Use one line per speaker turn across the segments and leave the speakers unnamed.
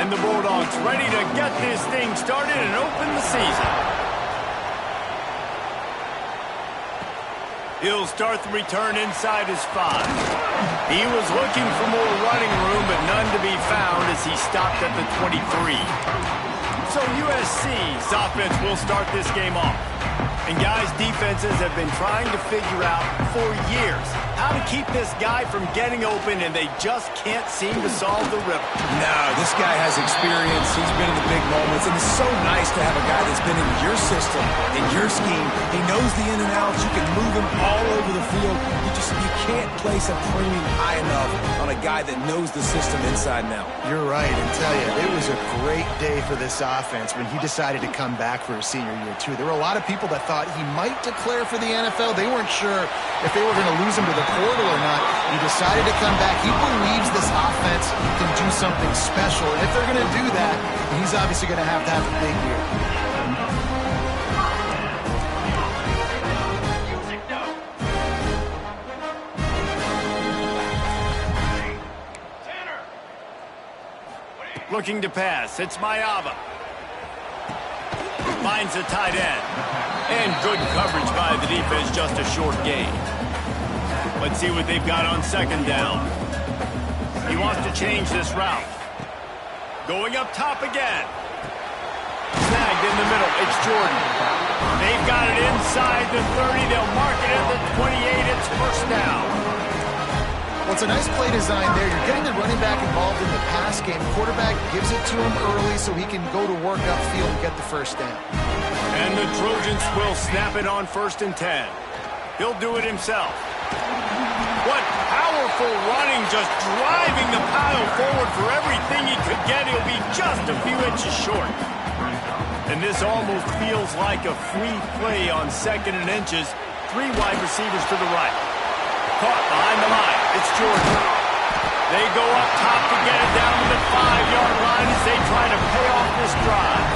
And the Bulldogs ready to get this thing started and open the season. He'll start the return inside his 5. He was looking for more running room, but none to be found as he stopped at the 23. So USC's offense will start this game off. And guys, defenses have been trying to figure out for years how to keep this guy from getting open, and they just can't seem to solve the riddle.
No, this guy has experience. He's been in the big moments, and it's so nice to have a guy that's been in your system, in your scheme. He knows the in and outs. You can move him all over the field. You can't place a premium high enough on a guy that knows the system inside and out.
You're right, and tell you, it was a great day for this offense when he decided to come back for his senior year, too. There were a lot of people that thought he might declare for the NFL. They weren't sure if they were going to lose him to the portal or not. He decided to come back. He believes this offense can do something special, and if they're going to do that, he's obviously going to have a big year.
Looking to pass. It's Mayava. Finds the tight end. And good coverage by the defense, just a short gain. Let's see what they've got on second down. He wants to change this route. Going up top again. Snagged in the middle. It's Jordan. They've got it inside the 30. They'll mark it at the 28. It's first down.
Well, it's a nice play design there. You're getting the running back involved in the pass game. Quarterback gives it to him early so he can go to work upfield and get the first down.
And the Trojans will snap it on 1st and 10. He'll do it himself. What powerful running, just driving the pile forward for everything he could get. He'll be just a few inches short. And this almost feels like a free play on 2nd and inches. 3 wide receivers to the right. Caught behind the line. It's Jordan. They go up top to get it down to the 5-yard line as they try to pay off this drive.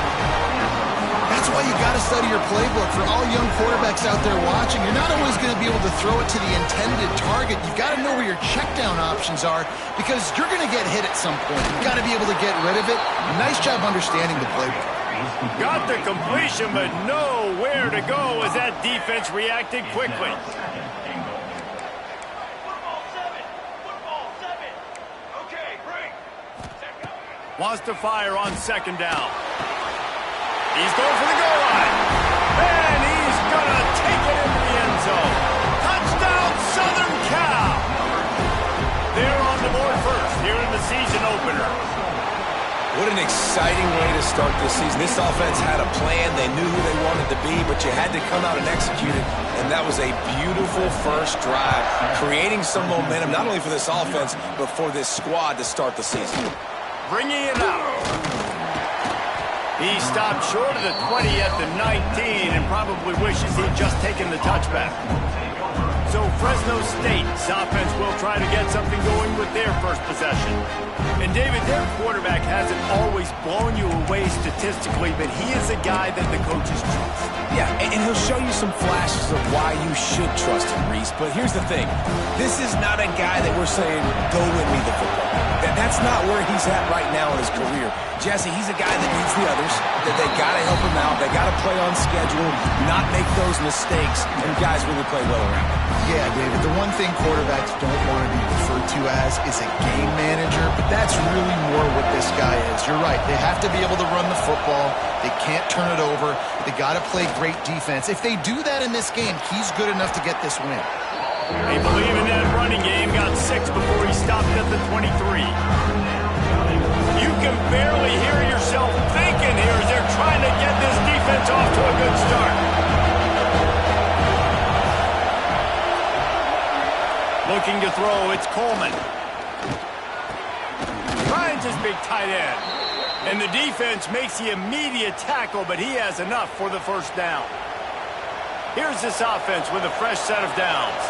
That's why you got to study your playbook. For all young quarterbacks out there watching, you're not always going to be able to throw it to the intended target. You've got to know where your check down options are because you're going to get hit at some point. You've got to be able to get rid of it. Nice job understanding the playbook.
Got the completion, but nowhere to go as that defense reacted quickly. Wants to fire on 2nd down. He's going for the goal line. And he's going to take it into the end zone. Touchdown, Southern Cal. They're on the board first here in the season opener.
What an exciting way to start this season. This offense had a plan. They knew who they wanted to be, but you had to come out and execute it. And that was a beautiful first drive, creating some momentum, not only for this offense, but for this squad to start the season.
Bringing it out. He stopped short of the 20 at the 19 and probably wishes he'd just taken the touchback. So Fresno State's offense will try to get something going with their first possession. And David, their quarterback hasn't always blown you away statistically, but he is a guy that the coaches trust.
Yeah, and he'll show you some flashes of why you should trust him, Reese. But here's the thing. This is not a guy that we're saying, go win me the football. That's not where he's at right now in his career. Jesse, he's a guy that needs the others, that they got to help him out. They got to play on schedule, not make those mistakes, and guys really play well around him.
Yeah, David, the one thing quarterbacks don't want to be referred to as is a game manager, but that's really more what this guy is. You're right. They have to be able to run the football. They can't turn it over. They got to play great defense. If they do that in this game, he's good enough to get this win.
They believe in that running game. Got 6 before he stopped at the 23. You can barely hear yourself thinking here as they're trying to get this defense off to a good start. Looking to throw, it's Coleman. Finds his big tight end. And the defense makes the immediate tackle, but he has enough for the first down. Here's this offense with a fresh set of downs.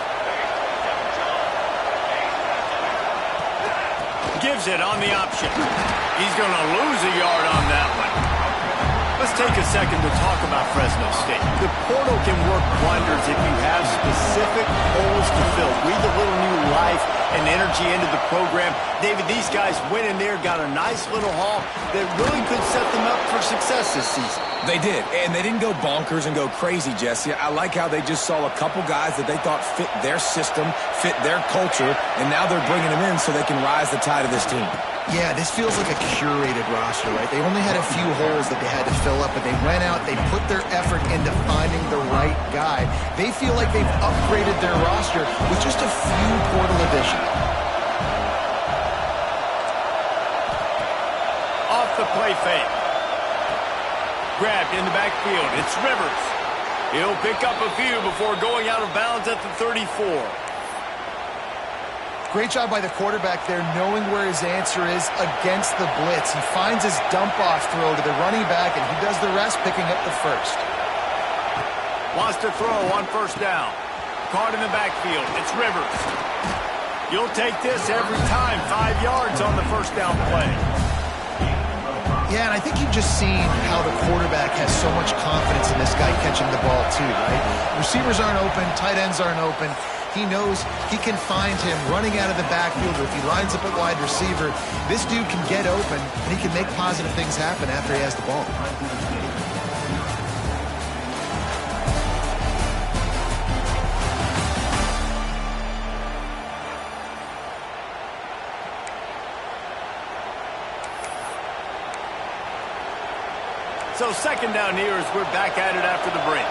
Gives it on the option. He's going to lose a yard on that one. A Let's take a second to talk about Fresno State. The portal can work wonders if you have specific holes to fill. Breathe a little new life and energy into the program. David, these guys went in there, got a nice little haul that really could set them up for success this season.
They did, and they didn't go bonkers and go crazy, Jesse. I like how they just saw a couple guys that they thought fit their system, fit their culture, and now they're bringing them in so they can rise the tide of this team.
Yeah, this feels like a curated roster, right? They only had a few holes that they had to fill up, but they went out, they put their effort into finding the right guy. They feel like they've upgraded their roster with just a few portal additions.
Off the play fake. Grabbed in the backfield. It's Rivers. He'll pick up a few before going out of bounds at the 34.
Great job by the quarterback there, knowing where his answer is against the blitz. He finds his dump-off throw to the running back, and he does the rest, picking up the first.
Wants to throw on first down. Caught in the backfield. It's Rivers. You'll take this every time. 5 yards on the first down play.
Yeah, and I think you've just seen how the quarterback has so much confidence in this guy catching the ball too, right? Receivers aren't open, tight ends aren't open. He knows he can find him running out of the backfield, or if he lines up at wide receiver, this dude can get open, and he can make positive things happen after he has the ball.
So second down here as we're back at it after the break.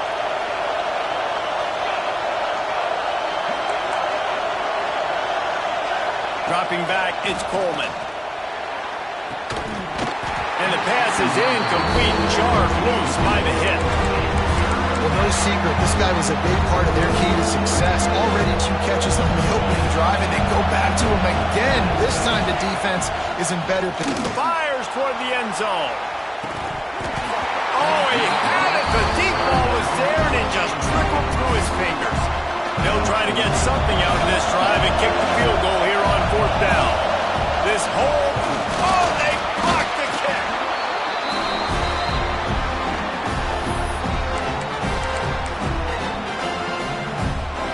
Dropping back, it's Coleman. And the pass is incomplete, charged loose by the hit.
Well, no secret, this guy was a big part of their key to success. Already 2 catches on the opening drive, and they go back to him again. This time the defense is in better position.
Fires toward the end zone. Oh, he had it. The deep ball was there, and it just trickled through his fingers. They'll try to get something out of this drive and kick the field goal here on fourth down. This hole, oh, they blocked the kick.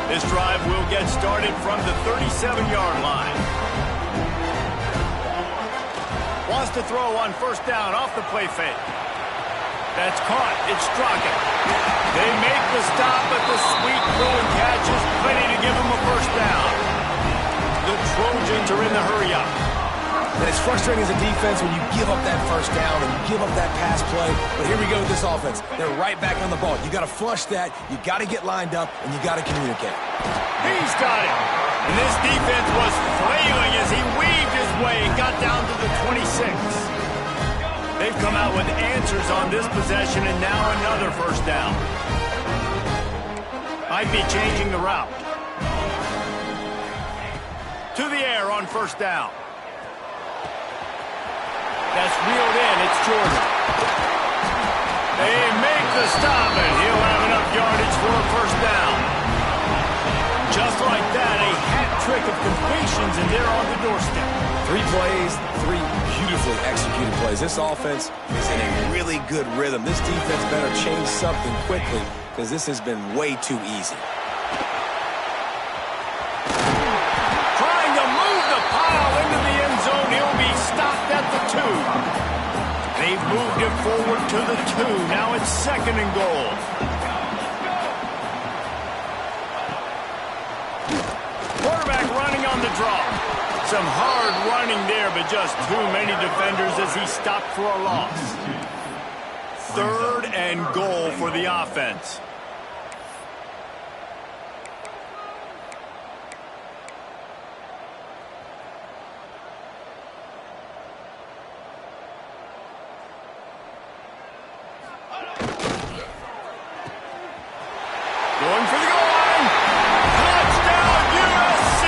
This drive will get started from the 37-yard line. Wants to throw on first down off the play fake. That's caught. It's Strockett. They make the stop, but the sweet throw and catch is plenty to give them a first down. The Trojans are in the hurry-up.
And it's frustrating as a defense when you give up that first down and you give up that pass play. But here we go with this offense. They're right back on the ball. You got to flush that. You got to get lined up, and you got to communicate.
He's got it. And this defense was flailing as he weaved his way and got down to the 26. They've come out with answers on this possession, and now another first down. Might be changing the route. To the air on first down. That's reeled in. It's Jordan. They make the stop, and he'll have enough yardage for a first down. Just like that, a hat trick of completions, and they're on the doorstep.
3 plays, 3 beautifully executed plays. This offense is in a really good rhythm. This defense better change something quickly, because this has been way too easy.
Trying to move the pile into the end zone. He'll be stopped at the 2. They've moved it forward to the 2. Now it's second and goal. Quarterback running on the draw. Some hard running there, but just too many defenders as he stopped for a loss. Third and goal for the offense. Going for the goal line. Touchdown, USC.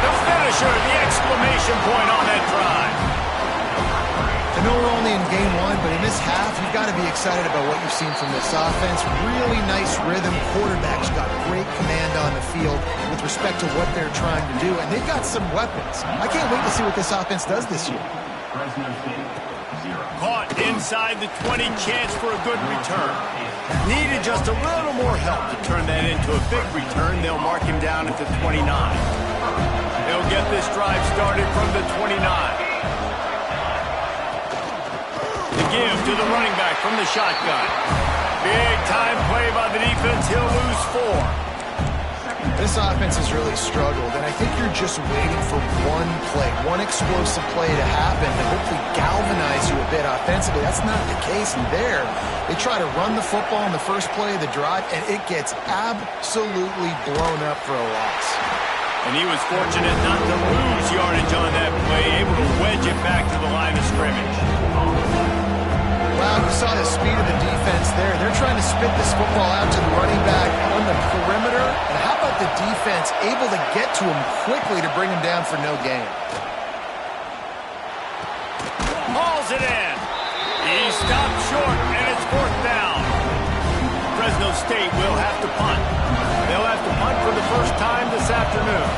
The finisher, the exclamation point on that drive.
I know we're only in game 1, but in this half, you've got to be excited about what you've seen from this offense. Really nice rhythm. Quarterback's got great command on the field with respect to what they're trying to do, and they've got some weapons. I can't wait to see what this offense does this year.
Caught inside the 20, chance for a good return. Needed just a little more help to turn that into a big return. They'll mark him down at the 29. They'll get this drive started from the 29. The give to the running back from the shotgun. Big time play by the defense. He'll lose 4.
This offense has really struggled, and I think you're just waiting for one play, one explosive play to happen to hopefully galvanize you a bit offensively. That's not the case, and there, they try to run the football in the first play of the drive, and it gets absolutely blown up for a loss.
And he was fortunate not to lose yardage on that play, able to wedge it back to the line of scrimmage.
Wow, you saw the speed of the defense there. They're trying to spit this football out to the running back on the perimeter. And how about the defense able to get to him quickly to bring him down for no gain?
Hauls it in. He stopped short, and it's 4th down. Fresno State will have to punt. They'll have to punt for the first time this afternoon.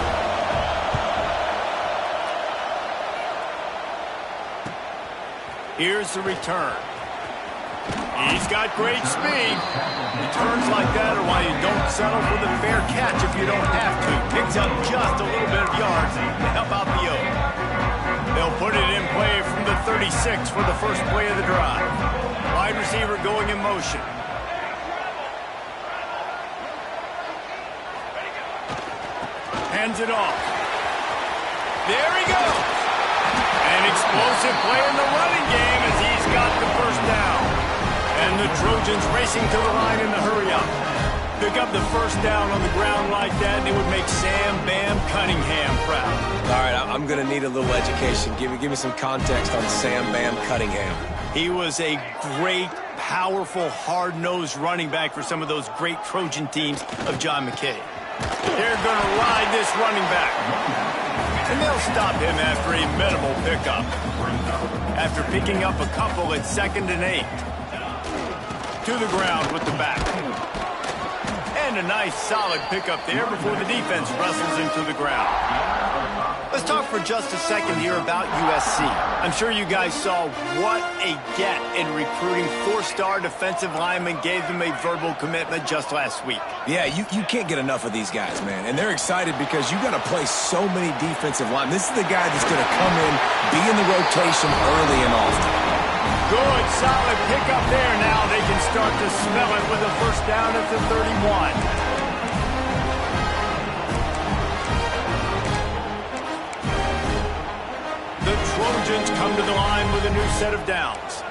Here's the return. He's got great speed. Returns like that are why you don't settle for the fair catch if you don't have to. Picks up just a little bit of yards to help out the Oak. They'll put it in play from the 36 for the first play of the drive. Wide receiver going in motion. Hands it off. There he goes. An explosive play in the running game as he's got the first down. And the Trojans racing to the line in the hurry-up. Pick up the first down on the ground like that, and it would make Sam Bam Cunningham proud.
All right, I'm going to need a little education. Give me some context on Sam Bam Cunningham.
He was a great, powerful, hard-nosed running back for some of those great Trojan teams of John McKay. They're going to ride this running back. And they'll stop him after a minimal pickup. After picking up a couple at 2nd and 8. To the ground with the back. And a nice solid pickup there before the defense wrestles him to the ground. Let's talk for just a second here about USC. I'm sure you guys saw what a get in recruiting. 4-star defensive linemen gave them a verbal commitment just last week.
Yeah, you can't get enough of these guys, man. And they're excited because you got to play so many defensive linemen. This is the guy that's going to come in, be in the rotation early and often.
Good, solid pickup there. Now they can start to smell it with a first down at the 31. The Trojans come to the line with a new set of downs.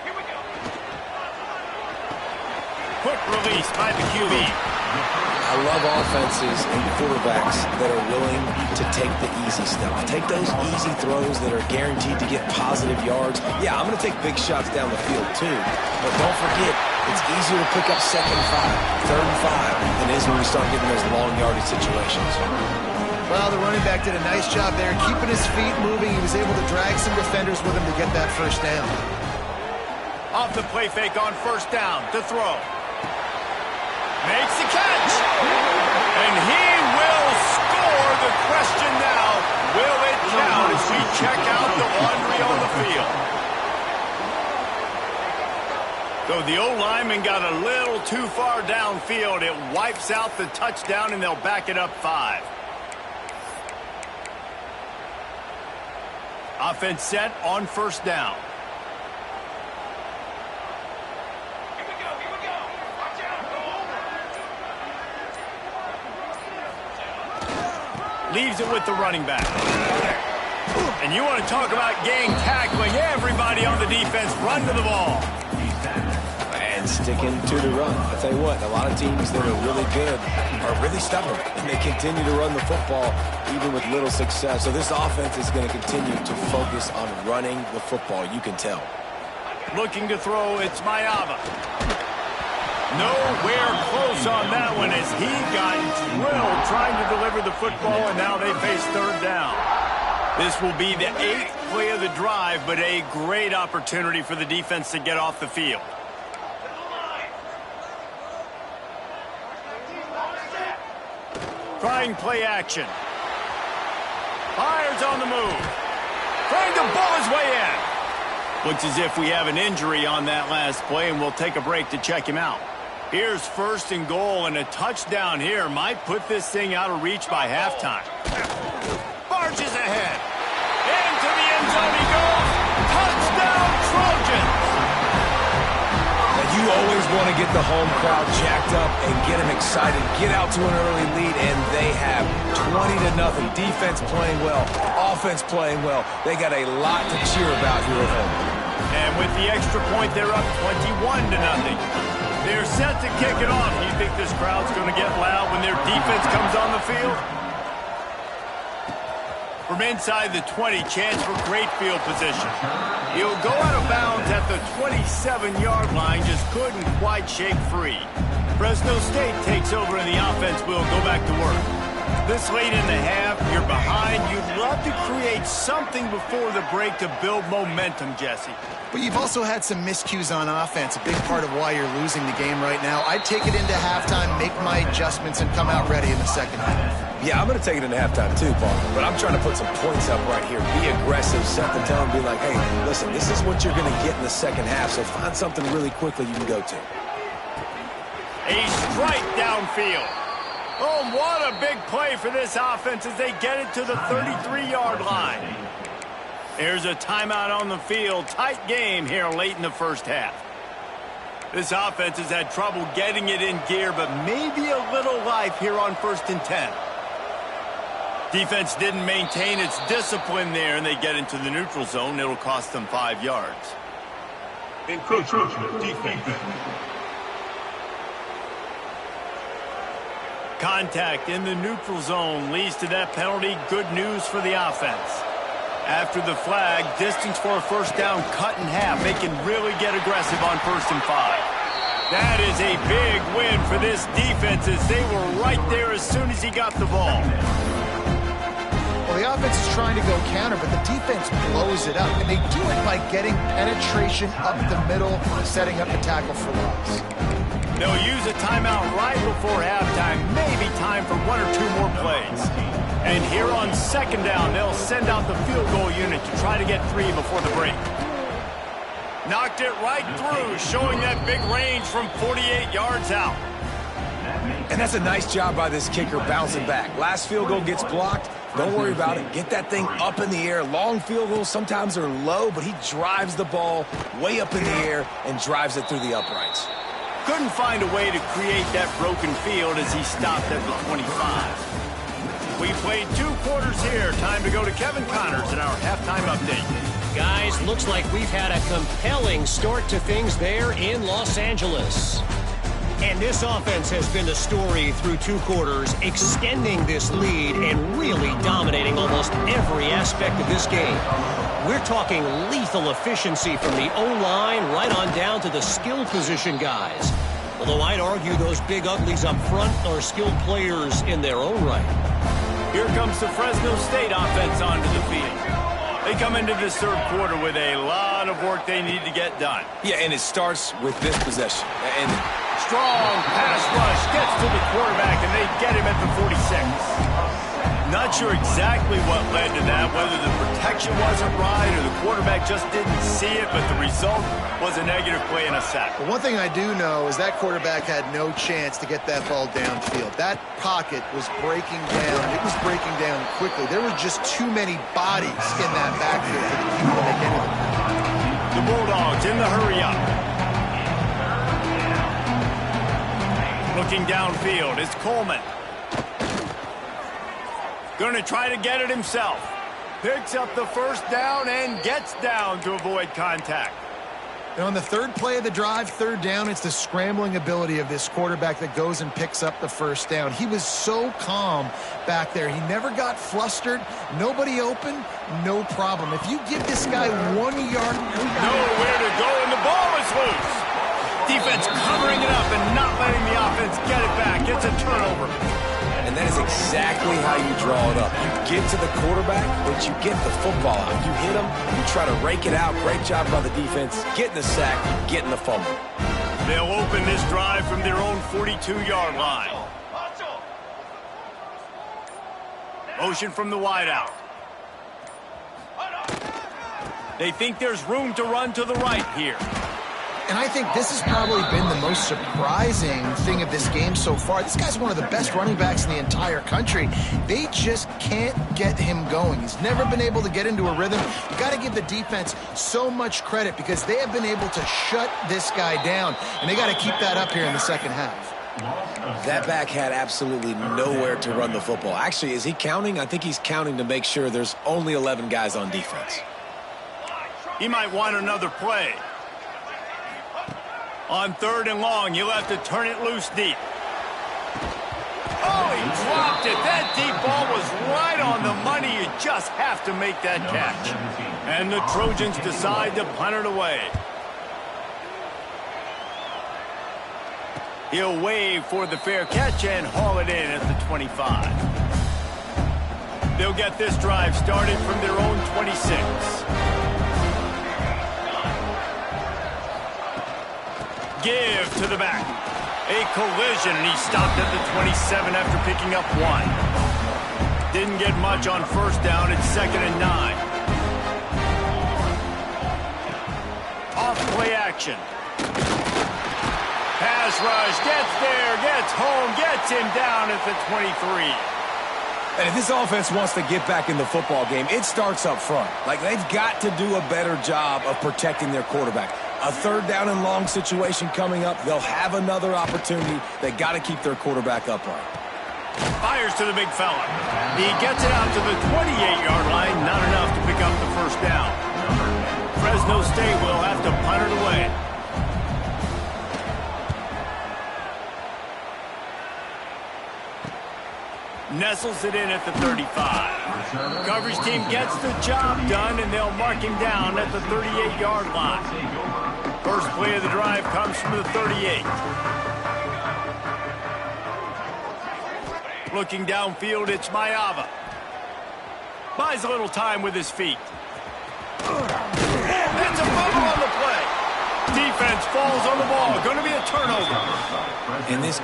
Here we go. Quick release by the QB.
I love offenses and quarterbacks that are willing to take the easy stuff. Take those easy throws that are guaranteed to get positive yards. Yeah, I'm going to take big shots down the field too. But don't forget, it's easier to pick up 2nd and 5, 3rd and 5 than it is when we start getting those long yardage situations.
Well, the running back did a nice job there, keeping his feet moving. He was able to drag some defenders with him to get that first down.
Off the play fake on first down to throw. Makes the catch. And he will score. The question now, will it count as we check out the laundry on the field? So the O-lineman got a little too far downfield. It wipes out the touchdown, and they'll back it up 5. Offense set on first down. Leaves it with the running back. And you want to talk about gang tackling. Everybody on the defense run to the ball.
And sticking to the run. I'll tell you what, a lot of teams that are really good are really stubborn. And they continue to run the football even with little success. So this offense is going to continue to focus on running the football. You can tell.
Looking to throw, it's Mayava. Nowhere close on that one as he got drilled trying to deliver the football, and now they face 3rd down. This will be the 8th play of the drive, but a great opportunity for the defense to get off the field. Trying play action. Fires on the move. Trying to ball his way in. Looks as if we have an injury on that last play, and we'll take a break to check him out. Here's 1st and goal, and a touchdown here might put this thing out of reach by halftime. Barges ahead. Into the end zone he goes. Touchdown, Trojans!
You always want to get the home crowd jacked up and get them excited. Get out to an early lead, and they have 20-0. Defense playing well, offense playing well. They got a lot to cheer about here at home.
And with the extra point, they're up 21-0. They're set to kick it off. Do you think this crowd's going to get loud when their defense comes on the field? From inside the 20, chance for great field position. He'll go out of bounds at the 27-yard line, just couldn't quite shake free. Fresno State takes over and the offense will go back to work. This late in the half, you're behind. You'd love to create something before the break to build momentum, Jesse.
But you've also had some miscues on offense, a big part of why you're losing the game right now. I'd take it into halftime, make my adjustments, and come out ready in the second half.
Yeah, I'm going to take it into halftime too, Paul. But I'm trying to put some points up right here. Be aggressive, set the tone, be like, hey, listen, this is what you're going to get in the second half, so find something really quickly you can go to.
A strike downfield. Oh, what a big play for this offense as they get it to the 33-yard line. There's a timeout on the field. Tight game here late in the first half. This offense has had trouble getting it in gear, but maybe a little life here on 1st and 10. Defense didn't maintain its discipline there, and they get into the neutral zone. It'll cost them 5 yards.
Encroachment defense.
Contact in the neutral zone leads to that penalty. Good news for the offense. After the flag, distance for a first down cut in half. They can really get aggressive on 1st and 5. That is a big win for this defense as they were right there as soon as he got the ball.
Well, the offense is trying to go counter, but the defense blows it up. And they do it by getting penetration up the middle, setting up the tackle for loss.
They'll use a timeout right before halftime. Maybe time for 1 or 2 more plays. And here on 2nd down, they'll send out the field goal unit to try to get 3 before the break. Knocked it right through, showing that big range from 48 yards out.
And that's a nice job by this kicker bouncing back. Last field goal gets blocked. Don't worry about it. Get that thing up in the air. Long field goals sometimes are low, but he drives the ball way up in the air and drives it through the uprights.
Couldn't find a way to create that broken field as he stopped at the 25. We played 2 quarters here. Time to go to Kevin Connors in our halftime update.
Guys, looks like we've had a compelling start to things there in Los Angeles. And this offense has been the story through 2 quarters, extending this lead and really dominating almost every aspect of this game. We're talking lethal efficiency from the O-line right on down to the skill position guys. Although I'd argue those big uglies up front are skilled players in their own right.
Here comes the Fresno State offense onto the field. They come into this 3rd quarter with a lot of work they need to get done.
Yeah, and it starts with this possession. And
strong pass rush gets to the quarterback, and they get him at the 46. Not sure exactly what led to that, whether the protection wasn't right or the quarterback just didn't see it, but the result was a negative play and a sack.
But one thing I do know is that quarterback had no chance to get that ball downfield. That pocket was breaking down. It was breaking down quickly. There were just too many bodies in that backfield for the keeper to make anything.
The Bulldogs in the hurry up. Looking downfield, it's Coleman. Going to try to get it himself. Picks up the first down and gets down to avoid contact.
And on the 3rd play of the drive, 3rd down, it's the scrambling ability of this quarterback that goes and picks up the first down. He was so calm back there. He never got flustered. Nobody open, no problem. If you give this guy 1 yard...
Nowhere to go, and the ball is loose. Defense covering it up and not letting the offense get it back. It's a turnover.
And that is exactly how you draw it up. You get to the quarterback, but you get the football out. You hit him, you try to rake it out. Great job by the defense. Getting the sack, getting the fumble.
They'll open this drive from their own 42-yard line. Motion from the wideout. They think there's room to run to the right here.
And I think this has probably been the most surprising thing of this game so far. This guy's one of the best running backs in the entire country. They just can't get him going. He's never been able to get into a rhythm. You got to give the defense so much credit because they have been able to shut this guy down, and they got to keep that up here in the second half.
That back had absolutely nowhere to run the football. Actually, is he counting? I think he's counting to make sure there's only 11 guys on defense.
He might want another play. On 3rd and long, you'll have to turn it loose deep. Oh, he dropped it. That deep ball was right on the money. You just have to make that catch. And the Trojans decide to punt it away. He'll wave for the fair catch and haul it in at the 25. They'll get this drive started from their own 26. Give to the back. A collision, and he stopped at the 27 after picking up 1. Didn't get much on 1st down. It's 2nd and 9. Off play action. Pass rush, gets there, gets home, gets him down at the 23.
And if this offense wants to get back in the football game, it starts up front. Like, they've got to do a better job of protecting their quarterback. A 3rd down and long situation coming up. They'll have another opportunity. They got to keep their quarterback upright.
Fires to the big fella. He gets it out to the 28-yard line. Not enough to pick up the 1st down. Fresno State will have to punt it away. Nestles it in at the 35. Coverage team gets the job done, and they'll mark him down at the 38-yard line. First play of the drive comes from the 38. Looking downfield, it's Mayava. Buys a little time with his feet. That's a fumble on the play. Defense falls on the ball. Going to be a turnover.
In this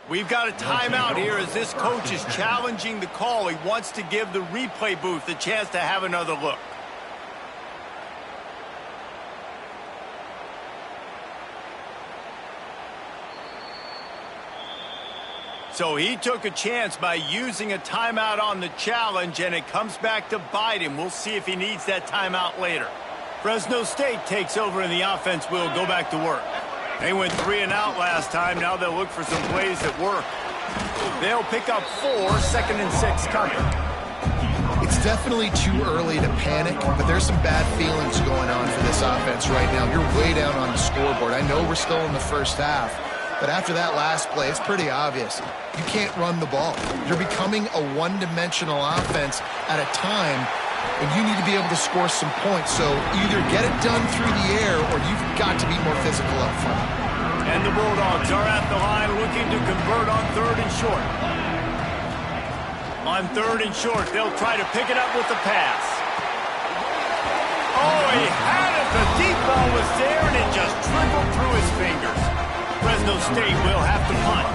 We've got a timeout here as this coach is challenging the call. He wants to give the replay booth a chance to have another look. So he took a chance by using a timeout on the challenge, and it comes back to bite him. We'll see if he needs that timeout later. Fresno State takes over, and the offense will go back to work. They went 3 and out last time. Now they'll look for some plays that work. They'll pick up 4, 2nd and 6 coming.
It's definitely too early to panic, but there's some bad feelings going on for this offense right now. You're way down on the scoreboard. I know we're still in the first half, but after that last play, it's pretty obvious. You can't run the ball. You're becoming a one-dimensional offense at a time, and you need to be able to score some points. So either get it done through the air, or you've got to be more physical up front.
And the Bulldogs are at the line looking to convert on 3rd and short. On 3rd and short, they'll try to pick it up with the pass. Oh, he had it. The deep ball was there, and it just trickled through his fingers. Fresno State will have to punt.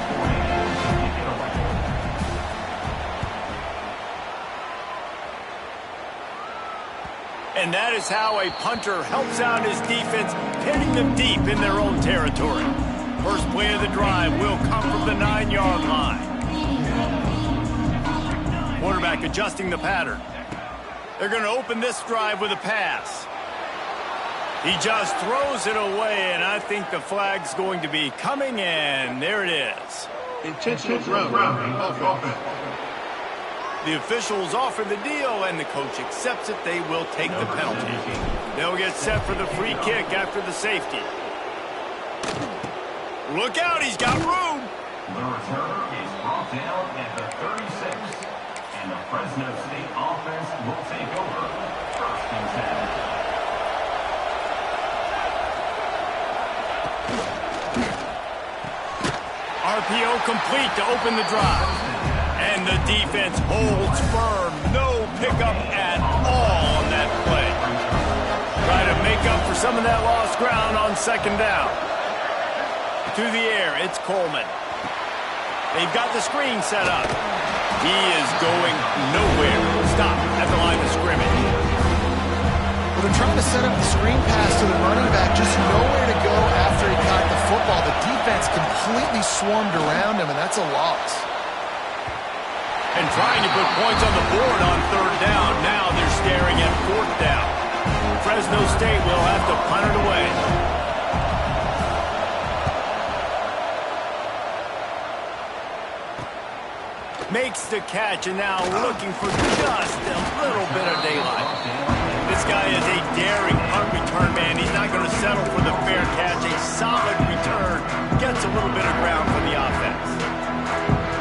And that is how a punter helps out his defense, hitting them deep in their own territory. First play of the drive will come from the 9-yard line. Quarterback adjusting the pattern. They're going to open this drive with a pass. He just throws it away, and I think the flag's going to be coming, and there it is.
Intentional grounding.
The officials offer the deal, and the coach accepts it. They will take the penalty. They'll get set for the free kick after the safety. Look out, he's got room.
The return is brought down at the 36, and the Fresno State offense will take over 1st and 10.
RPO complete to open the drive. And the defense holds firm. No pickup at all on that play. Try to make up for some of that lost ground on 2nd down. To the air, it's Coleman. They've got the screen set up. He is going nowhere. Stop at the line of scrimmage.
Well, they're trying to set up the screen pass to the running back, just nowhere to go after he caught the football. The defense completely swarmed around him, and that's a loss.
And trying to put points on the board on third down. Now they're staring at fourth down. Fresno State will have to punt it away. Makes the catch, and now looking for just a little bit of daylight. This guy is a daring punt return man. He's not going to settle for the fair catch. A solid return gets a little bit of ground for the offense.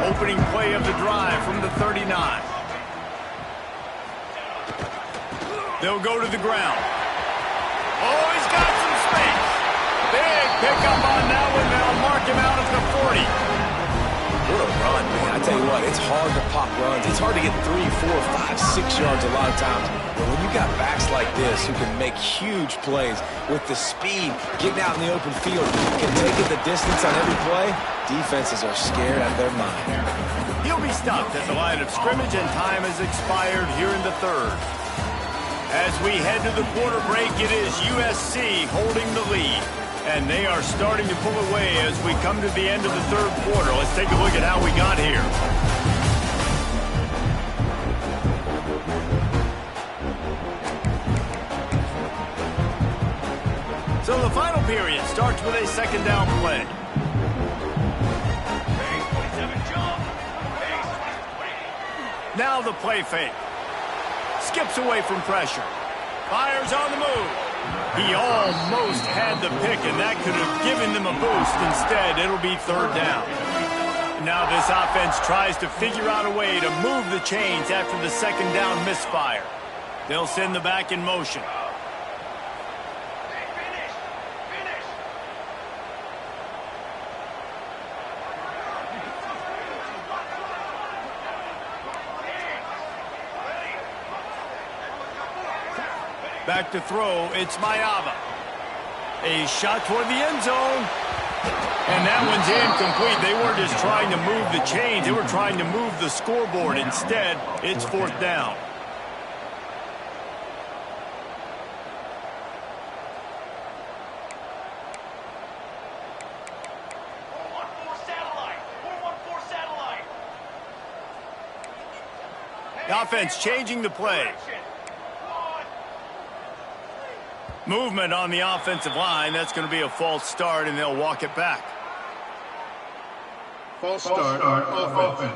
Opening play of the drive from the 39. They'll go to the ground. Oh, he's got some space. Big pickup on that one. They'll mark him out at the 40.
What a run, man. I tell you what, it's hard to pop runs. It's hard to get 3, 4, 5, 6 yards a lot of times. But when you got backs like this who can make huge plays with the speed, getting out in the open field, and taking the distance on every play, defenses are scared out of their mind.
He'll be stopped at the line of scrimmage, and time has expired here in the third. As we head to the quarter break, it is USC holding the lead. And they are starting to pull away as we come to the end of the third quarter. Let's take a look at how we got here. So the final period starts with a second down play. Now the play fake. Skips away from pressure. Fires on the move. He almost had the pick, and that could have given them a boost. Instead, it'll be third down. Now this offense tries to figure out a way to move the chains after the second down misfire. They'll send the back in motion. Back to throw, it's Mayava. A shot toward the end zone. And that one's incomplete. They weren't just trying to move the chains. They were trying to move the scoreboard. Instead, it's fourth down. The offense changing the play. Movement on the offensive line. That's going to be a false start, and they'll walk it back.
False start offense.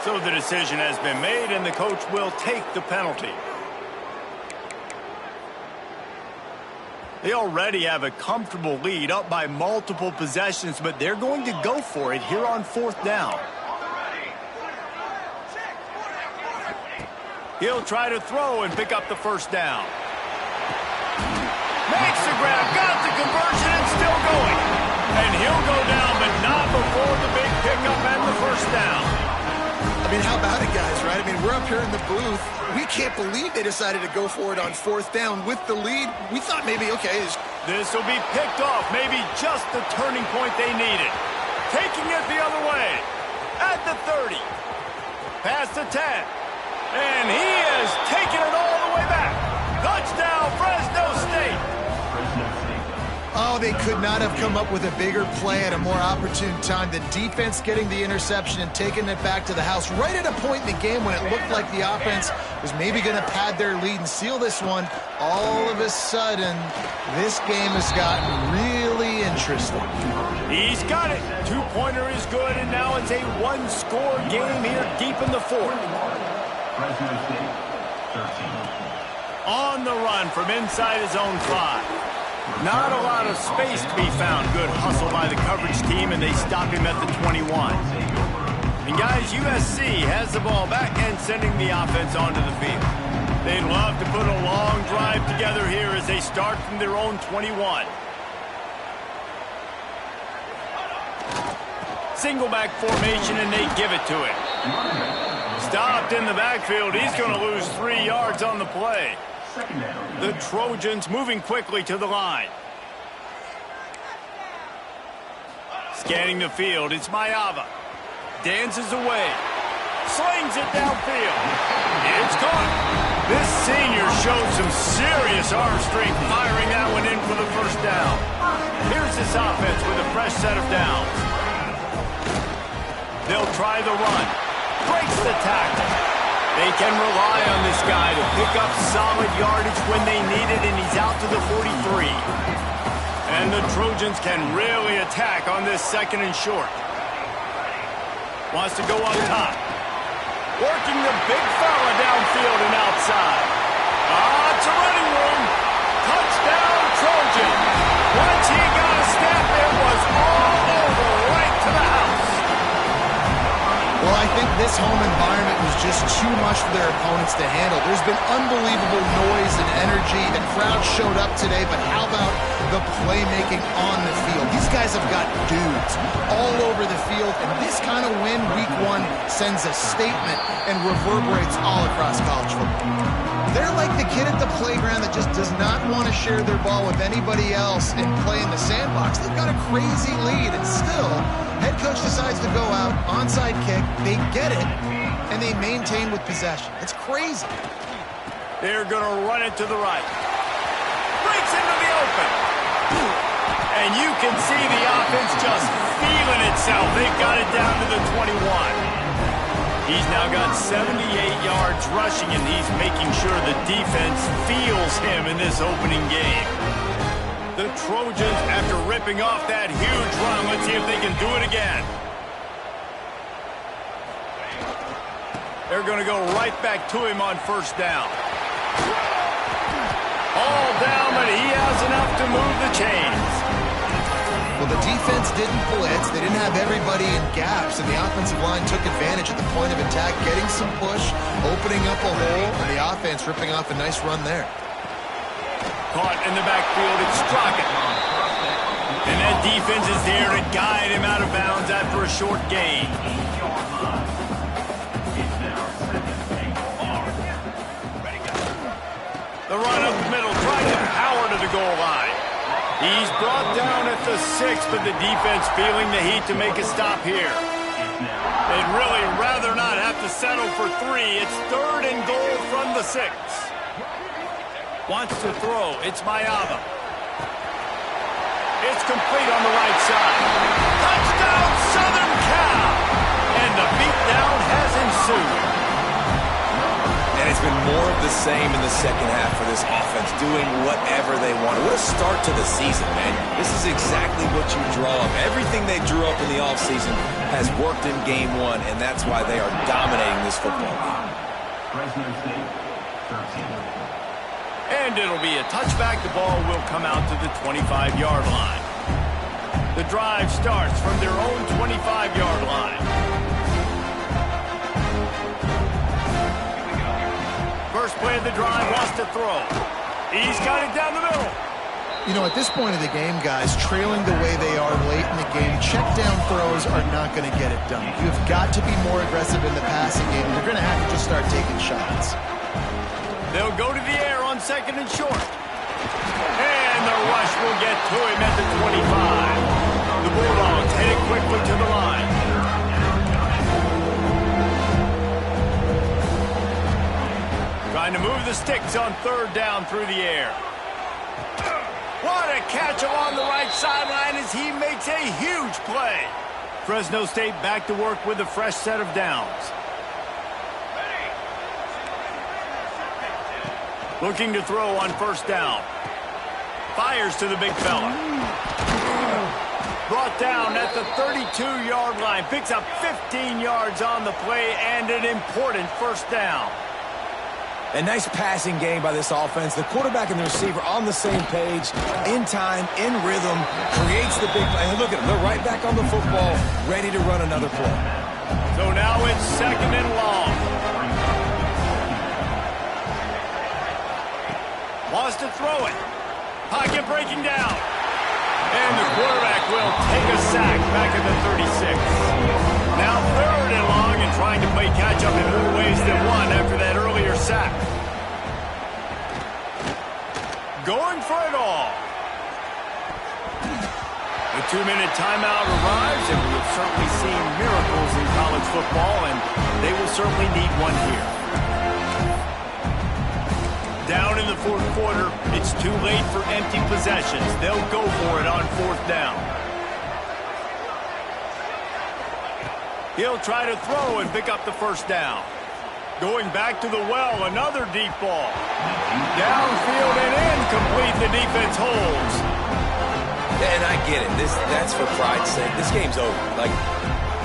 So the decision has been made, and the coach will take the penalty. They already have a comfortable lead, up by multiple possessions, but they're going to go for it here on fourth down. He'll try to throw and pick up the first down. Makes the grab, got the conversion, and still going. And he'll go down, but not before the big pickup and the first down.
I mean, how about it, guys, right? I mean, we're up here in the booth. We can't believe they decided to go for it on fourth down with the lead. We thought maybe, okay.
This will be picked off, maybe just the turning point they needed. Taking it the other way. At the 30. Past the 10. And he is taking it all the way back. Touchdown, Fresno State.
Oh, they could not have come up with a bigger play at a more opportune time. The defense getting the interception and taking it back to the house right at a point in the game when it looked like the offense was maybe going to pad their lead and seal this one. All of a sudden, this game has gotten really interesting.
He's got it. Two-pointer is good, and now it's a one-score game here deep in the fourth.
Fresno State, 13.
On the run from inside his own 5. Not a lot of space to be found. Good hustle by the coverage team, and they stop him at the 21. And guys, USC has the ball back and sending the offense onto the field. They'd love to put a long drive together here as they start from their own 21. Single back formation, and they give it to him. Stopped in the backfield. He's going to lose 3 yards on the play. The Trojans moving quickly to the line. Scanning the field, it's Mayava. Dances away. Slings it downfield. It's caught. This senior showed some serious arm strength firing that one in for the first down. Here's this offense with a fresh set of downs. They'll try the run. Breaks the tackle. They can rely on this guy to pick up solid yardage when they need it, and he's out to the 43. And the Trojans can really attack on this second and short. Wants to go up top. Working the big fella downfield and outside. It's a running room. Touchdown, Trojan. Once he got a step, it was all over right to the house.
Well, I think this home environment was just too much for their opponents to handle. There's been unbelievable noise and energy. The crowd showed up today, but how about the playmaking on the field? These guys have got dudes all over the field, and this kind of win week one sends a statement and reverberates all across college football. They're like the kid at the playground that just does not want to share their ball with anybody else and play in the sandbox. They've got a crazy lead, and still, head coach decides to go out, onside kick, they get it, and they maintain with possession. It's crazy.
They're going to run it to the right. Breaks into the open. And you can see the offense just feeling itself. They got it down to the 21. He's now got 78 yards rushing, and he's making sure the defense feels him in this opening game. The Trojans, after ripping off that huge run, let's see if they can do it again. They're going to go right back to him on first down. All down, but he has enough to move the chains.
Well, the defense didn't blitz. They didn't have everybody in gaps, and the offensive line took advantage at the point of attack, getting some push, opening up a hole, and the offense ripping off a nice run there.
Caught in the backfield, it's Strockett. And that defense is there to guide him out of bounds after a short gain. The run up the middle, trying to power to the goal line. He's brought down at the 6, but the defense feeling the heat to make a stop here. They'd really rather not have to settle for 3. It's 3rd and goal from the 6. Wants to throw. It's Mayava. It's complete on the right side. Touchdown, Southern Cal! And the beatdown has ensued.
And it's been more of the same in the second half for this offense, doing whatever they want. What a start to the season, man. This is exactly what you draw up. Everything they drew up in the offseason has worked in game one, and that's why they are dominating this football game.
Fresno State, 13.
And it'll be a touchback. The ball will come out to the 25-yard line. The drive starts from their own 25-yard line. First play of the drive, wants to throw. He's got it down the middle.
You know, at this point of the game, guys, trailing the way they are late in the game, check down throws are not going to get it done. You've got to be more aggressive in the passing game. You're going to have to just start taking shots.
They'll go to the air on second and short. And the rush will get to him at the 25. The Bulldogs headed quickly to the line. Trying to move the sticks on 3rd down through the air. What a catch along the right sideline as he makes a huge play. Fresno State back to work with a fresh set of downs. Looking to throw on first down. Fires to the big fella. Brought down at the 32-yard line. Picks up 15 yards on the play and an important first down.
A nice passing game by this offense. The quarterback and the receiver on the same page, in time, in rhythm, creates the big play. And look at them. They're right back on the football, ready to run another play.
So now it's 2nd and long. Wants to throw it. Pocket breaking down. And the quarterback will take a sack back at the 36. Now 3rd and long and trying to play catch-up in more ways than one after that earlier sack. Going for it all. The 2-minute timeout arrives, and we have certainly seen miracles in college football, and they will certainly need one here. Down in the fourth quarter, it's too late for empty possessions. They'll go for it on fourth down. He'll try to throw and pick up the first down. Going back to the well, another deep ball. Downfield and incomplete. The defense holds.
And I get it. That's for pride's sake. This game's over. Like,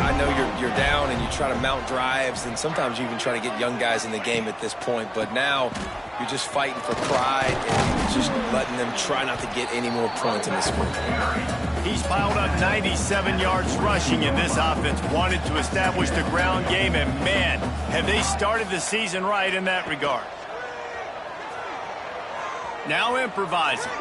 I know you're down and you try to mount drives, and sometimes you even try to get young guys in the game at this point. But now you're just fighting for pride and just letting them try not to get any more points in this one.
He's piled up 97 yards rushing, and this offense wanted to establish the ground game, and man, have they started the season right in that regard. Now improvising.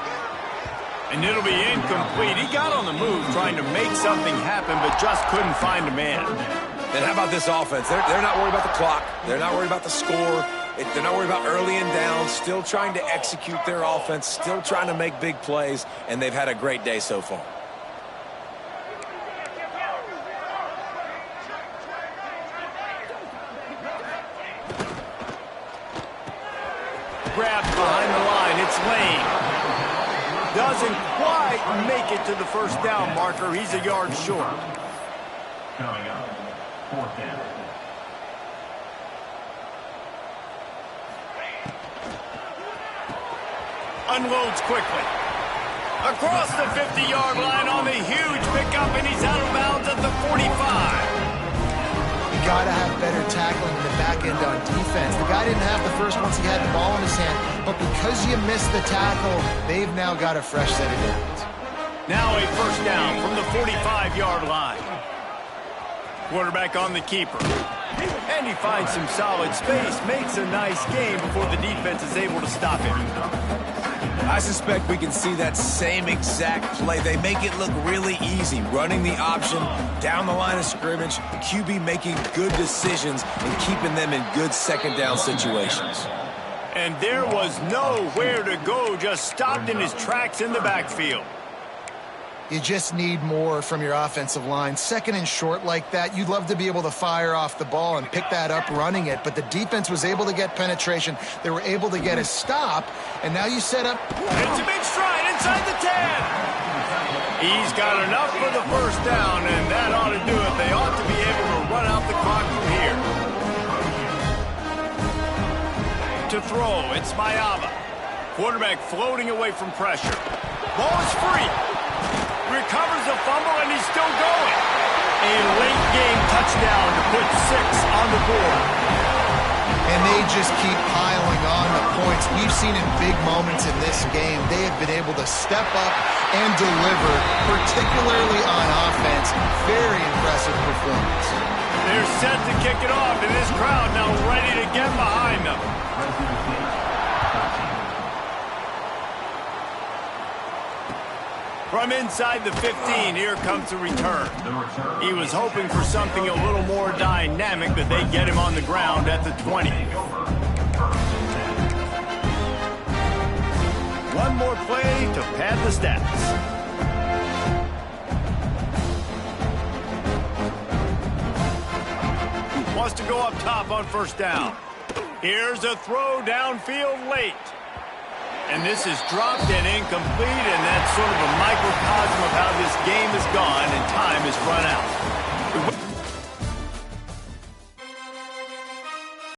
And it'll be incomplete. He got on the move trying to make something happen, but just couldn't find a man.
And how about this offense? They're not worried about the clock. They're not worried about the score. They're not worried about early and down. Still trying to execute their offense. Still trying to make big plays, and they've had a great day so far.
Grabbed behind the line. It's Lane. Doesn't quite make it to the first down marker. He's a yard short.
Coming up, fourth down.
Unloads quickly. Across the 50-yard line on the huge pickup, and he's out of bounds at the 45.
You got to have better tackling in the back end on defense. The guy didn't have the first once he had the ball in his hand, but because you missed the tackle, they've now got a fresh set of downs.
Now a first down from the 45-yard line. Quarterback on the keeper. And he finds some solid space, makes a nice game before the defense is able to stop him.
I suspect we can see that same exact play. They make it look really easy, running the option down the line of scrimmage, QB making good decisions and keeping them in good second down situations.
And there was nowhere to go, just stopped in his tracks in the backfield.
You just need more from your offensive line. Second and short like that, you'd love to be able to fire off the ball and pick that up running it, but the defense was able to get penetration. They were able to get a stop, and now you set up.
It's a big stride inside the 10. He's got enough for the first down, and that ought to do it. They ought to be able to run out the clock from here. To throw, it's Mayava. Quarterback floating away from pressure. Ball is free. Recovers the fumble, and he's still going. A late-game touchdown to put 6 on the board.
And they just keep piling on the points. We've seen in big moments in this game, they have been able to step up and deliver, particularly on offense. Very impressive performance.
They're set to kick it off, and this crowd now ready to get behind them. From inside the 15, here comes the return. He was hoping for something a little more dynamic, but they get him on the ground at the 20. One more play to pad the stats. Wants to go up top on first down. Here's a throw downfield late. And this is dropped and incomplete, and that's sort of a microcosm of how this game has gone, and time has run out.